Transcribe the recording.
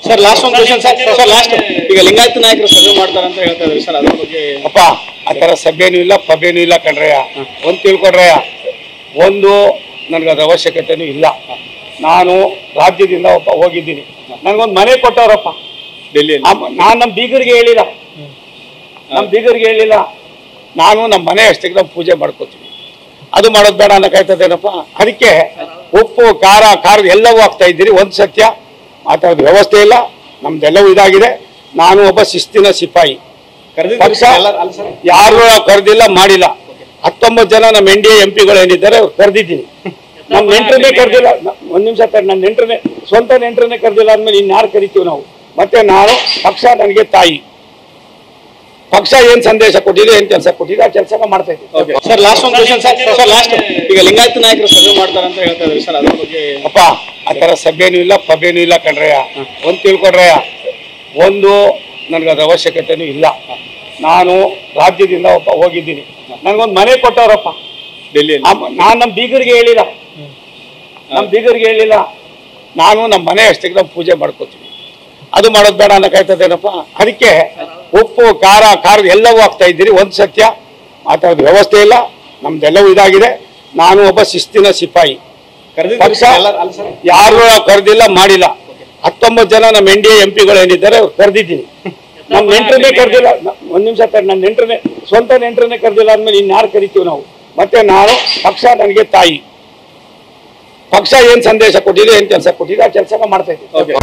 Sir last ಒಂದು question sir last ಈಗ ಲಿಂಗಾಯತ ನಾಯಕರು ಸಭೆ ಮಾಡ್ತಾರೆ ಅಂತ ಹೇಳ್ತಾ ಇದ್ದಾರೆ ಸರ್, ಅದ್ರ ಬಗ್ಗೆ ಅಪ್ಪ ಆ ಥರ ಸಭೆನೂ ಇಲ್ಲ ಪಭೆನೂ ಇಲ್ಲ ಕಣ್ರಯ್ಯ. ಒಂದು ತಿಳ್ಕೊಡ್ರಯ್ಯ, ಒಂದು ನನಗದು ಅವಶ್ಯಕತೆನೂ ಇಲ್ಲ. ನಾನು ರಾಜ್ಯದಿಂದ ಹೋಗಿದ್ದೀನಿ, ನನಗೊಂದು ಮನೆ ಕೊಟ್ಟವ್ರಪ್ಪ ಡೆಲ್ಲಿಯಲ್ಲಿ. ನಾನು ನಮ್ಮ ಬೀಗರಿಗೆ ಹೇಳಿಲ್ಲ, ನಾನು ನಮ್ಮ ಮನೆ ಅಷ್ಟಕ್ಕೆ ನಾವು ಪೂಜೆ ಮಾಡ್ಕೋತೀವಿ. ಅದು ಮಾಡೋದು ಬೇಡ ಅನ್ನಕಾಯ್ತದೇನಪ್ಪ. ಅದಕ್ಕೆ ಉಪ್ಪು ಖಾರ ಎಲ್ಲವೂ ಆಗ್ತಾ ಇದ್ದೀರಿ. ಒಂದು ಸತ್ಯ ಮಾತಾಡೋದು ವ್ಯವಸ್ಥೆ ಇಲ್ಲ, ನಮ್ದೆಲ್ಲವೂ ಇದಾಗಿದೆ. ನಾನು ಒಬ್ಬ ಶಿಸ್ತಿನ ಸಿಪಾಯಿ. ಪಕ್ಷ ಯಾರು ಕರೆದಿಲ್ಲ, ಮಾಡಿಲ್ಲ. 19 ಜನ ನಮ್ಮ NDA MP ಗಳು ಏನಿದ್ದಾರೆ ಕರೆದಿದ್ದೀನಿ. ನಮ್ಮ ನೆಂಟರನ್ನೇ ಕರೆದಿಲ್ಲ. ಒಂದು ನಿಮಿಷ ನನ್ನ ನೆಂಟರನ್ನೇ, ಸ್ವಂತ ನೆಂಟರನ್ನೇ ಕರೆದಿಲ್ಲ ಅಂದ್ಮೇಲೆ ಇನ್ಯಾರು ಕರಿತೀವಿ ನಾವು? ಮತ್ತೆ ನಾನು ಪಕ್ಷ ನನಗೆ ತಾಯಿ. ಪಕ್ಷ ಏನ್ ಸಂದೇಶ ಕೊಟ್ಟಿದೆ, ಏನ್ ಕೆಲಸ ಕೊಟ್ಟಿದೆ, ಆ ಕೆಲಸ ಮಾಡ್ತಾ ಇದ್ದೀವಿ. ಸರ್ ಲಾಸ್ಟ್ ಒಂದು ಕ್ವೆಶ್ಚನ್ ಸರ್ ಲಾಸ್ಟ್ ಈಗ ಲಿಂಗಾಯತ ನಾಯಕರು ಸಭೆ ಮಾಡ್ತಾರೆ ಅಂತ ಹೇಳ್ತಾ ಇದ್ದಾರೆ ಸರ್, ಅದ್ರ ಬಗ್ಗೆ ಅಪ್ಪ ಆ ಥರ ಸಭೆನೂ ಇಲ್ಲ ಪಭೆನೂ ಇಲ್ಲ ಕಣ್ರಯ್ಯ. ಒಂದು ತಿಳ್ಕೊಡ್ರಯ್ಯ, ಒಂದು ನನಗದು ಅವಶ್ಯಕತೆನೂ ಇಲ್ಲ. ನಾನು ರಾಜ್ಯದಿಂದ ಹೋಗಿದ್ದೀನಿ, ನನಗೊಂದು ಮನೆ ಕೊಟ್ಟವ್ರಪ್ಪ ಡೆಲ್ಲಿಯಲ್ಲಿ. ನಾನು ನಮ್ಮ ಬೀಗರಿಗೆ ಹೇಳಿಲ್ಲ, ನಾನು ನಮ್ಮ ಮನೆ ಅಷ್ಟಕ್ಕೆ ನಾವು ಪೂಜೆ ಮಾಡ್ಕೋತೀವಿ. ಅದು ಮಾಡೋದು ಬೇಡ ಅನ್ನಕಾಯ್ತದೇನಪ್ಪ. ಅದಕ್ಕೆ ಉಪ್ಪು ಖಾರ ಎಲ್ಲವೂ ಆಗ್ತಾ ಇದ್ದೀರಿ. ಒಂದು ಸತ್ಯ ಮಾತಾಡೋದು ವ್ಯವಸ್ಥೆ ಇಲ್ಲ, ನಮ್ದೆಲ್ಲವೂ ಇದಾಗಿದೆ. ನಾನು ಒಬ್ಬ ಶಿಸ್ತಿನ ಸಿಪಾಯಿ. ಪಕ್ಷ ಯಾರು ಕರೆದಿಲ್ಲ, ಮಾಡಿಲ್ಲ. 19 ಜನ ನಮ್ಮ NDA MP ಗಳು ಏನಿದ್ದಾರೆ ಕರೆದಿದ್ದೀನಿ. ನಮ್ಮ ನೆಂಟರನ್ನೇ ಕರೆದಿಲ್ಲ. ಒಂದು ನಿಮಿಷ ನನ್ನ ನೆಂಟರನ್ನೇ, ಸ್ವಂತ ನೆಂಟರನ್ನೇ ಕರೆದಿಲ್ಲ ಅಂದ್ಮೇಲೆ ಇನ್ಯಾರು ಕರಿತೀವಿ ನಾವು? ಮತ್ತೆ ನಾನು ಪಕ್ಷ ನನಗೆ ತಾಯಿ. ಪಕ್ಷ ಏನ್ ಸಂದೇಶ ಕೊಟ್ಟಿದೆ, ಏನ್ ಕೆಲಸ ಕೊಟ್ಟಿದೆ, ಆ ಕೆಲಸ ಮಾಡ್ತಾ ಇದ್ದೀವಿ.